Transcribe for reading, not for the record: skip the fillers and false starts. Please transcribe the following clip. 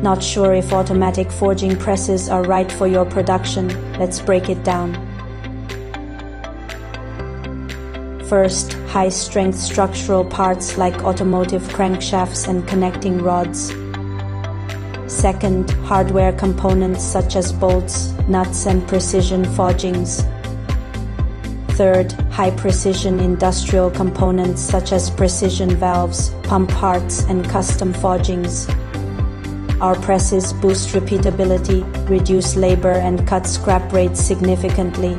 Not sure if automatic forging presses are right for your production? Let's break it down. First, high-strength structural parts like automotive crankshafts and connecting rods. Second, hardware components such as bolts, nuts and precision forgings. Third, high-precision industrial components such as precision valves, pump parts and custom forgings. Our presses boost repeatability, reduce labor and cut scrap rates significantly.